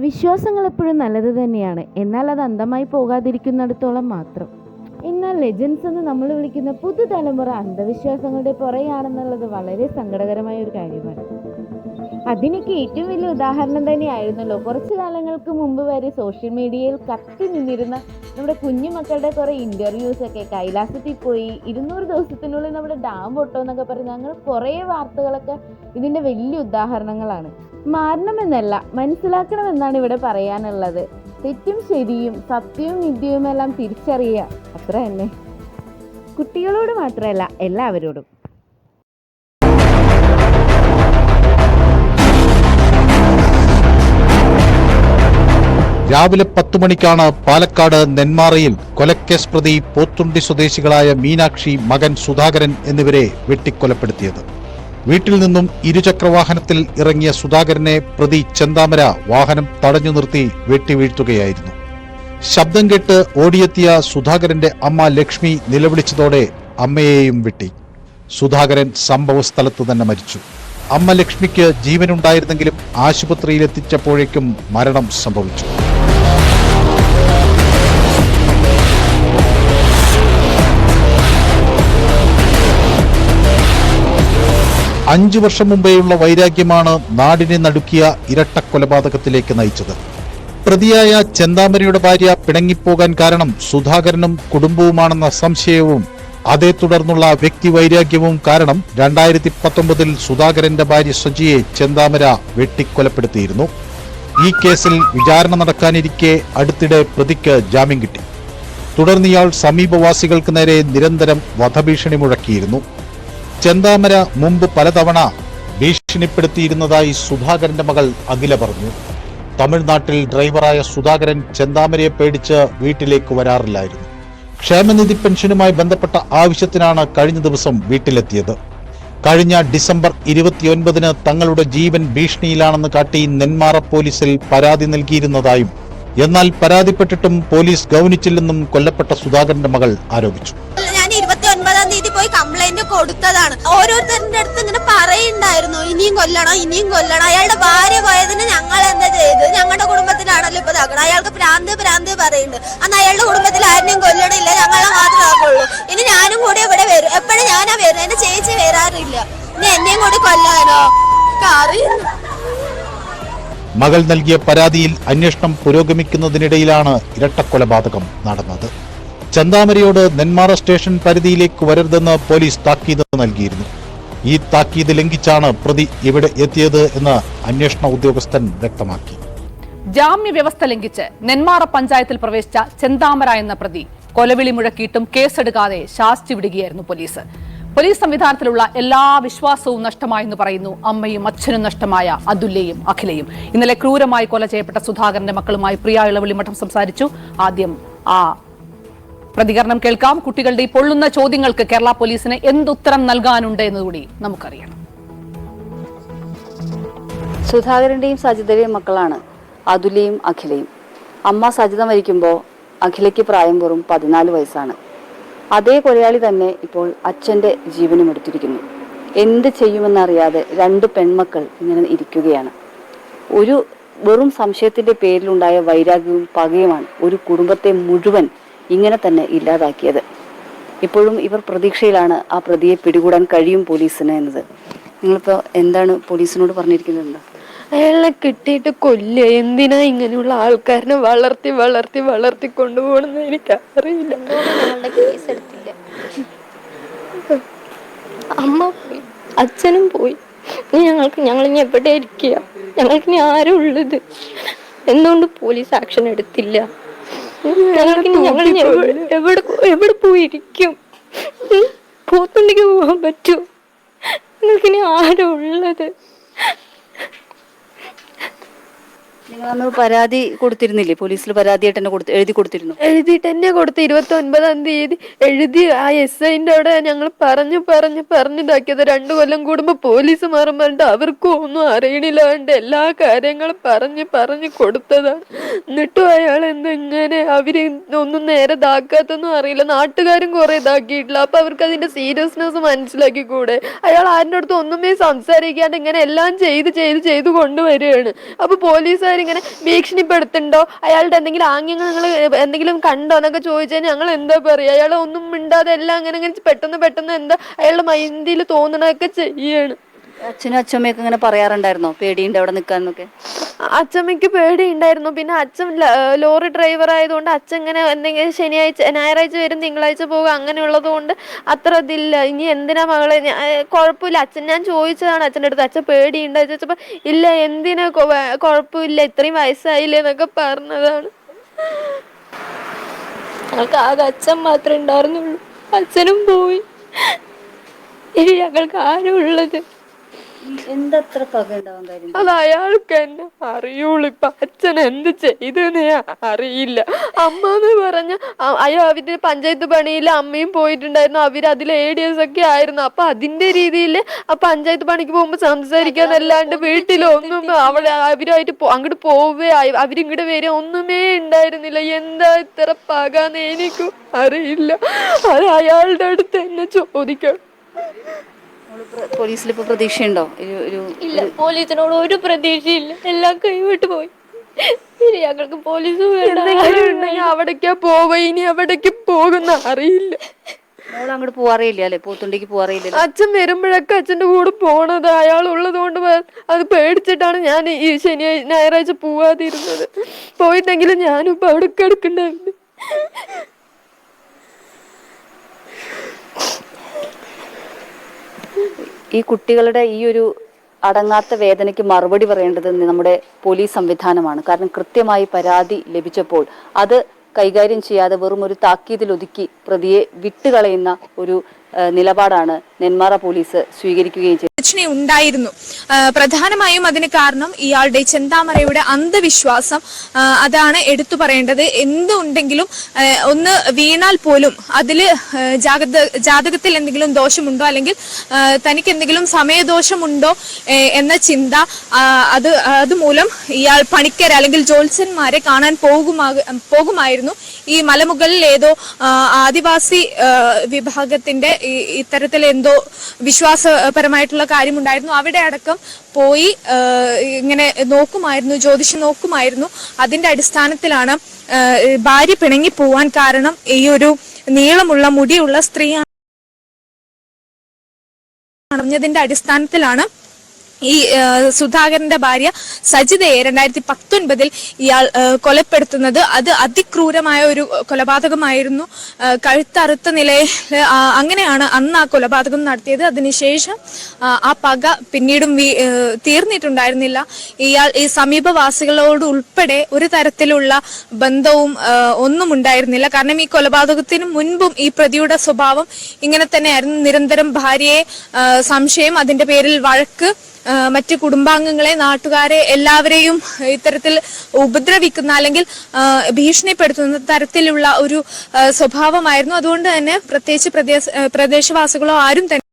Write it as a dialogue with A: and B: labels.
A: വിശ്വാസങ്ങൾ എപ്പോഴും നല്ലത് തന്നെയാണ്, എന്നാൽ അത് അന്ധമായി പോകാതിരിക്കുന്നിടത്തോളം മാത്രം. എന്നാൽ ലെജൻസ് എന്ന് നമ്മൾ വിളിക്കുന്ന പുതുതലമുറ അന്ധവിശ്വാസങ്ങളുടെ പുറകെയാണെന്നുള്ളത് വളരെ സങ്കടകരമായ ഒരു കാര്യമാണ്. അതിനൊക്കെ ഏറ്റവും വലിയ ഉദാഹരണം തന്നെയായിരുന്നല്ലോ കുറച്ചു കാലങ്ങൾക്ക് മുമ്പ് വരെ സോഷ്യൽ മീഡിയയിൽ കത്തി നിന്നിരുന്ന നമ്മുടെ കുഞ്ഞുമക്കളുടെ കുറേ ഇൻ്റർവ്യൂസ് ഒക്കെ. കൈലാസത്തിൽ പോയി 200 ദിവസത്തിനുള്ളിൽ നമ്മുടെ ഡാം പൊട്ടുമെന്നൊക്കെ പറഞ്ഞ് ഞങ്ങൾ കുറേ വാർത്തകളൊക്കെ ഇതിൻ്റെ വലിയ ഉദാഹരണങ്ങളാണ്. മാറണമെന്നല്ല, മനസ്സിലാക്കണമെന്നാണ് ഇവിടെ പറയാനുള്ളത്. തെറ്റും ശരിയും സത്യവും മിഥ്യയുമെല്ലാം തിരിച്ചറിയുക, അത്ര തന്നെ. കുട്ടികളോട് മാത്രമല്ല, എല്ലാവരോടും.
B: രാവിലെ 10 മണിക്കാണ് പാലക്കാട് നെന്മാറയിൽ കൊലക്കേസ് പ്രതി പോത്തുണ്ടി സ്വദേശികളായ മീനാക്ഷി, മകൻ സുധാകരൻ എന്നിവരെ വെട്ടിക്കൊലപ്പെടുത്തിയത്. വീട്ടിൽ നിന്നും ഇരുചക്രവാഹനത്തിൽ ഇറങ്ങിയ സുധാകരനെ പ്രതി ചെന്താമര വാഹനം തടഞ്ഞു നിർത്തി വെട്ടിവീഴ്ത്തുകയായിരുന്നു. ശബ്ദം കേട്ട് ഓടിയെത്തിയ സുധാകരന്റെ അമ്മ ലക്ഷ്മി നിലവിളിച്ചതോടെ അമ്മയെയും വെട്ടി. സുധാകരൻ സംഭവസ്ഥലത്ത് തന്നെ മരിച്ചു. അമ്മ ലക്ഷ്മിക്ക് ജീവനുണ്ടായിരുന്നെങ്കിലും ആശുപത്രിയിലെത്തിച്ചപ്പോഴേക്കും മരണം സംഭവിച്ചു. 5 വർഷം മുമ്പേയുള്ള വൈരാഗ്യമാണ് നാടിനെ നടുക്കിയ ഇരട്ടക്കൊലപാതകത്തിലേക്ക് നയിച്ചത്. പ്രതിയായ ചെന്താമരയുടെ ഭാര്യ പിണങ്ങിപ്പോകാൻ കാരണം സുധാകരനും കുടുംബവുമാണെന്ന സംശയവും അതേ തുടർന്നുള്ള വ്യക്തിവൈരാഗ്യവും കാരണം 2019 സുധാകരന്റെ ഭാര്യ സജിയെ ചെന്താമര വെട്ടിക്കൊലപ്പെടുത്തിയിരുന്നു. ഈ കേസിൽ വിചാരണ നടക്കാനിരിക്കെ അടുത്തിടെ പ്രതിക്ക് ജാമ്യം കിട്ടി. തുടർന്ന് ഇയാൾ സമീപവാസികൾക്ക് നേരെ നിരന്തരം വധഭീഷണി മുഴക്കിയിരുന്നു. ചെന്താമര മുമ്പ് പലതവണ ഭീഷണിപ്പെടുത്തിയിരുന്നതായി സുധാകരന്റെ മകൾ അഖില പറഞ്ഞു. തമിഴ്നാട്ടിൽ ഡ്രൈവറായ സുധാകരൻ ചെന്താമരയെ പേടിച്ച് വീട്ടിലേക്ക് വരാറില്ലായിരുന്നു. ക്ഷേമനിധി പെൻഷനുമായി ബന്ധപ്പെട്ട ആവശ്യത്തിനാണ് കഴിഞ്ഞ ദിവസം വീട്ടിലെത്തിയത്. കഴിഞ്ഞ ഡിസംബർ 29 തങ്ങളുടെ ജീവൻ ഭീഷണിയിലാണെന്ന് കാട്ടി നെന്മാറ പോലീസിൽ പരാതി നൽകിയിരുന്നതായും എന്നാൽ പരാതിപ്പെട്ടിട്ടും പോലീസ് ഗൗനിച്ചില്ലെന്നും കൊല്ലപ്പെട്ട സുധാകരന്റെ മകൾ ആരോപിച്ചു.
C: 29-ാം തീയതി പോയി കംപ്ലൈന്റ് കൊടുത്തതാണ്. ഓരോരുത്തരുടെ അടുത്ത് ഇങ്ങനെ പറയുണ്ടായിരുന്നു, ഇനിയും കൊല്ലണം. അയാളുടെ ഭാര്യ പോയതിന് ഞങ്ങൾ എന്താ ചെയ്ത്? ഞങ്ങളുടെ കുടുംബത്തിലാണല്ലോ ഇപ്പൊ ഇതാക്കണം. അയാൾക്ക് ഭ്രാന്ത് പറയുന്നുണ്ട്. അന്ന് അയാളുടെ കുടുംബത്തിൽ ആരെയും കൊല്ലണില്ല, ഞങ്ങളെ മാത്രമേ ആക്കുള്ളൂ. ഇനി ഞാനും കൂടി ഇവിടെ വരും. എപ്പോഴും ഞാനാ വരും, എന്റെ ചേച്ചി വരാറില്ല. ഇനി എന്നെയും കൂടി കൊല്ലാനോ?
B: മകൾ നൽകിയ പരാതിയിൽ അന്വേഷണം പുരോഗമിക്കുന്നതിനിടയിലാണ് ഇരട്ടക്കൊലപാതകം നടന്നത്. ചെന്താമരയോട് നെന്മാറ സ്റ്റേഷൻ പരിധിയിലേക്ക് വരരുതെന്ന് പോലീസ് താക്കീത് നൽകിയിരുന്നു. ഈ താക്കീത് ലംഘിച്ചാണ് പ്രതി ഇവിടെ എത്തിയത് എന്ന് അന്വേഷണ ഉദ്യോഗസ്ഥൻ വ്യക്തമാക്കി.
D: ജാമ്യ വ്യവസ്ഥ ലംഘിച്ച് നെന്മാറ പഞ്ചായത്തിൽ പ്രവേശിച്ച ചെന്താമര എന്ന പ്രതി കൊലവിളി മുഴക്കിയിട്ടും കേസെടുക്കാതെ ശാസിച്ചു വിടുകയായിരുന്നു പോലീസ്. പോലീസ് സംവിധാനത്തിലുള്ള എല്ലാ വിശ്വാസവും നഷ്ടമായെന്ന് പറയുന്നു അമ്മയും അച്ഛനും നഷ്ടമായ അതുല്യയും അഖിലയും. ഇന്നലെ ക്രൂരമായി കൊല ചെയ്യപ്പെട്ട സുധാകരന്റെ മക്കളുമായി പ്രിയ ഇളവള്ളിമഠം സംസാരിച്ചു. ആദ്യം ആ പ്രതികരണം കേൾക്കാം. കുട്ടികളുടെ ഈ പൊള്ളുന്ന ചോദ്യങ്ങൾക്ക് കേരള പോലീസിന് എന്തുത്തരം നൽകാനുണ്ട് എന്നുകൂടി നമുക്കറിയണം.
E: സുധാകരന്റെയും സജിതയുടെയും മക്കളാണ് അതുല്യയും അഖിലയും. അമ്മ സജിത മരിക്കുമ്പോൾ അഖിലയ്ക്ക് പ്രായം വെറും 14 വയസ്സാണ്. അതേ കൊലയാളി തന്നെ ഇപ്പോൾ അച്ഛൻ്റെ ജീവനും എടുത്തിരിക്കുന്നു. എന്ത് ചെയ്യുമെന്നറിയാതെ 2 പെൺമക്കൾ ഇങ്ങനെ ഇരിക്കുകയാണ്. ഒരു വെറും സംശയത്തിന്റെ പേരിലുണ്ടായ വൈരാഗ്യവും പകയുമാണ് ഒരു കുടുംബത്തെ മുഴുവൻ ഇങ്ങനെ തന്നെ ഇല്ലാതാക്കിയത്. ഇപ്പോഴും ഇവർ പ്രതീക്ഷയിലാണ് ആ പ്രതിയെ പിടികൂടാൻ കഴിയും പോലീസിന് എന്നത്. നിങ്ങളിപ്പോൾ എന്താണ് പോലീസിനോട് പറഞ്ഞിരിക്കുന്നത്?
F: അയാളെ കിട്ടിയിട്ട് കൊല്ലുക. എന്തിനാ ഇങ്ങനെയുള്ള ആൾക്കാരനെ വളർത്തി കൊണ്ടുപോകണമെന്ന് എനിക്കറിയില്ല. അമ്മ പോയി, അച്ഛനും പോയി. ഞങ്ങളിനി എവിടെ ഇരിക്കുക? ഞങ്ങൾക്കിനി ആരും ഉള്ളത്? എന്തുകൊണ്ട് പോലീസ് ആക്ഷൻ എടുത്തില്ല? ഞങ്ങൾ എവിടെ പോയിരിക്കും? പോത്തുണ്ടെങ്കിൽ പോകാൻ പറ്റൂ? നിങ്ങൾക്കിനി ആരാ ഉള്ളത്?
E: നിങ്ങൾ അന്ന് പരാതി കൊടുത്തിരുന്നില്ലേ? പോലീസിൽ പരാതിയായിട്ട് എഴുതി കൊടുത്തിരുന്നു?
F: എഴുതിയിട്ട് തന്നെ കൊടുത്ത് 29-ാം തീയതി എഴുതി. ആ SIന്റെ അവിടെ ഞങ്ങൾ പറഞ്ഞിതാക്കിയത്. 2 കൊല്ലം കൂടുമ്പോ പോലീസ് പറഞ്ഞിട്ട് അവർക്കും ഒന്നും അറിയണില്ലാണ്ട് എല്ലാ കാര്യങ്ങളും പറഞ്ഞ് കൊടുത്തതാണ്. എന്നിട്ടും അയാൾ എന്തെങ്ങനെ അവര് ഒന്നും നേരെ ഇതാക്കാത്തൊന്നും അറിയില്ല. നാട്ടുകാരും കുറെ ഇതാക്കിയിട്ടില്ല. അപ്പൊ അവർക്ക് അതിന്റെ സീരിയസ്നെസ് മനസ്സിലാക്കി കൂടെ? അയാൾ ആരുടെ അടുത്ത് ഒന്നുമേ സംസാരിക്കാണ്ട് ഇങ്ങനെ എല്ലാം ചെയ്ത് കൊണ്ടുവരികയാണ്. അപ്പൊ പോലീസുകാർ ഇങ്ങനെ ഭീഷണിപ്പെടുത്തുന്നുണ്ടോ, അയാളുടെ എന്തെങ്കിലും ആംഗ്യങ്ങൾ നിങ്ങൾ എന്തെങ്കിലും കണ്ടോ എന്നൊക്കെ ചോദിച്ചാൽ ഞങ്ങൾ എന്താ പറയുക? അയാൾ ഒന്നും മിണ്ടാതെ എല്ലാം അങ്ങനെ പെട്ടെന്ന് എന്താ അയാളുടെ മൈൻഡിൽ തോന്നണതൊക്കെ ചെയ്യാണ്.
E: അച്ഛനും അച്ഛമ്മയൊക്കെ ഇങ്ങനെ പറയാറുണ്ടായിരുന്നോ പേടിയുണ്ട് അവിടെ നിൽക്കാനൊക്കെ?
F: അച്ഛമ്മയ്ക്ക് പേടിയുണ്ടായിരുന്നു. പിന്നെ അച്ഛൻ ലോറി ഡ്രൈവർ ആയതുകൊണ്ട് അച്ഛൻ ഇങ്ങനെ എന്തെങ്കിലും ഞായറാഴ്ച വരും തിങ്കളാഴ്ച പോകും അങ്ങനെയുള്ളത് കൊണ്ട് അത്ര ഇതില്ല. ഇനി എന്തിനാ മകളെ, കുഴപ്പമില്ല അച്ഛൻ, ഞാൻ ചോദിച്ചതാണ് അച്ഛൻ്റെ അടുത്ത്, അച്ഛൻ പേടിയുണ്ടോ ചോദിച്ചപ്പോൾ ഇല്ല എന്തിനാ കുഴപ്പമില്ല ഇത്രയും വയസ്സായില്ലേ എന്നൊക്കെ പറഞ്ഞതാണ്. ഞങ്ങൾക്ക് ആകെ അച്ഛൻ മാത്രമേ ഉണ്ടായിരുന്നുള്ളൂ, അച്ഛനും പോയി, ഇനി ഞങ്ങൾക്ക് ആരും ഉള്ളത്.
E: എന്തത്ര പക ഉണ്ടാവാൻ കാര്യം?
F: അത് അയാൾക്ക് തന്നെ അറിയുള്ളൂ. ഇപ്പൊ അച്ഛൻ എന്ത് ചെയ്തെന്നേ അറിയില്ല. അമ്മ എന്ന് പറഞ്ഞ അവര് പഞ്ചായത്ത് പണിയിൽ അമ്മയും പോയിട്ടുണ്ടായിരുന്നു, അവര് അതിൽ ADS ഒക്കെ ആയിരുന്നു. അപ്പൊ അതിന്റെ രീതിയിൽ ആ പഞ്ചായത്ത് പണിക്ക് പോകുമ്പോ സംസാരിക്കാന്നല്ലാണ്ട് വീട്ടിലൊന്നും അവരുമായിട്ട് അങ്ങോട്ട് പോവേ അവരിങ്ങോട്ട് വരിക ഒന്നുമേ ഉണ്ടായിരുന്നില്ല. എന്താ ഇത്ര പകാന്ന് എനിക്കും അറിയില്ല. അത് അയാളുടെ അടുത്ത് തന്നെ ചോദിക്കണം.
E: പോലീസിൽ ഇപ്പൊ പ്രതീക്ഷയുണ്ടോ?
F: ഇല്ല, പോലീസിനോട് ഒരു പ്രതീക്ഷയില്ല, എല്ലാം കൈവിട്ട് പോയി. ഇനി ഞങ്ങൾക്ക് പോലീസ് ഉണ്ടെങ്കിൽ അവിടേക്കാ പോവുക, ഇനി അവിടേക്ക് പോകുന്ന അറിയില്ല.
E: മോൾ അങ്ങോട്ട് പോവാറില്ല അല്ലെ? പോത്തുണ്ടിക്ക് പോവാറില്ല?
F: അച്ഛൻ വരുമ്പോഴൊക്കെ അച്ഛൻ്റെ കൂടെ പോണത്, അയാൾ ഉള്ളത് കൊണ്ട് അത് പേടിച്ചിട്ടാണ് ഞാൻ ഈ ഞായറാഴ്ച പോവാതിരുന്നത്. പോയിട്ടെങ്കിലും ഞാനും ഇപ്പൊ അവിടെ കിടക്കണ്ടായിരുന്നു.
E: ഈ കുട്ടികളുടെ ഈ ഒരു അടങ്ങാത്ത വേദനയ്ക്ക് മറുപടി പറയേണ്ടത് നമ്മുടെ പോലീസ് സംവിധാനമാണ്. കാരണം കൃത്യമായി പരാതി ലഭിച്ചപ്പോൾ അത് കൈകാര്യം ചെയ്യാതെ വെറും ഒരു താക്കീതിൽ ഒതുക്കി പ്രതിയെ വിട്ടുകളയുന്ന ഒരു നിലപാടാണ് നെന്മാറ പോലീസ് സ്വീകരിക്കുകയും ചെയ്തത്.
G: ഉണ്ടായിരുന്നു. പ്രധാനമായും അതിന് കാരണം ഇയാളുടെ ചെന്താമരയുടെ അന്ധവിശ്വാസം, അതാണ് എടുത്തു പറയേണ്ടത്. എന്തുണ്ടെങ്കിലും ഒന്ന് വീണാൽ പോലും അതില് ജാതകത്തിൽ എന്തെങ്കിലും ദോഷമുണ്ടോ അല്ലെങ്കിൽ തനിക്ക് എന്തെങ്കിലും സമയദോഷമുണ്ടോ എന്ന ചിന്ത, അതുമൂലം ഇയാൾ പണിക്കരെ അല്ലെങ്കിൽ ജോത്സ്യന്മാരെ കാണാൻ പോകുമായിരുന്നു. ഈ മലമുകളിൽ ഏതോ ആദിവാസി വിഭാഗത്തിന്റെ ഇത്തരത്തിൽ എന്തോ വിശ്വാസപരമായിട്ടുള്ള കാര്യമുണ്ടായിരുന്നു. അവിടെ അടക്കം പോയി ഇങ്ങനെ നോക്കുമായിരുന്നു, ജ്യോതിഷം നോക്കുമായിരുന്നു. അതിന്റെ അടിസ്ഥാനത്തിലാണ് ഭാര്യ പിണങ്ങി പോവാൻ കാരണം ഈ ഒരു നീളമുള്ള മുടിയുള്ള സ്ത്രീയാണ് അറിഞ്ഞതിന്റെ അടിസ്ഥാനത്തിലാണ് ഈ സുധാകരന്റെ ഭാര്യ സജിതയെ 2019 ഇയാൾ കൊലപ്പെടുത്തുന്നത്. അത് അതിക്രൂരമായ ഒരു കൊലപാതകമായിരുന്നു. കഴുത്തറുത്ത നിലയിൽ അങ്ങനെയാണ് അന്ന് ആ കൊലപാതകം നടത്തിയത്. അതിനുശേഷം ആ പക പിന്നീടും തീർന്നിട്ടുണ്ടായിരുന്നില്ല. ഇയാൾ ഈ സമീപവാസികളോട് ഉൾപ്പെടെ ഒരു തരത്തിലുള്ള ബന്ധവും ഒന്നും ഉണ്ടായിരുന്നില്ല. കാരണം ഈ കൊലപാതകത്തിന് മുൻപും ഈ പ്രതിയുടെ സ്വഭാവം ഇങ്ങനെ തന്നെയായിരുന്നു. നിരന്തരം ഭാര്യയെ സംശയം, അതിന്റെ പേരിൽ വഴക്ക്, മറ്റ് കുടുംബാംഗങ്ങളെ, നാട്ടുകാരെ എല്ലാവരെയും ഇത്തരത്തിൽ ഉപദ്രവിക്കുന്ന അല്ലെങ്കിൽ ഭീഷണിപ്പെടുത്തുന്ന തരത്തിലുള്ള ഒരു സ്വഭാവമായിരുന്നു. അതുകൊണ്ട് തന്നെ പ്രത്യേകിച്ച് പ്രദേശവാസികളോ ആരും തന്നെ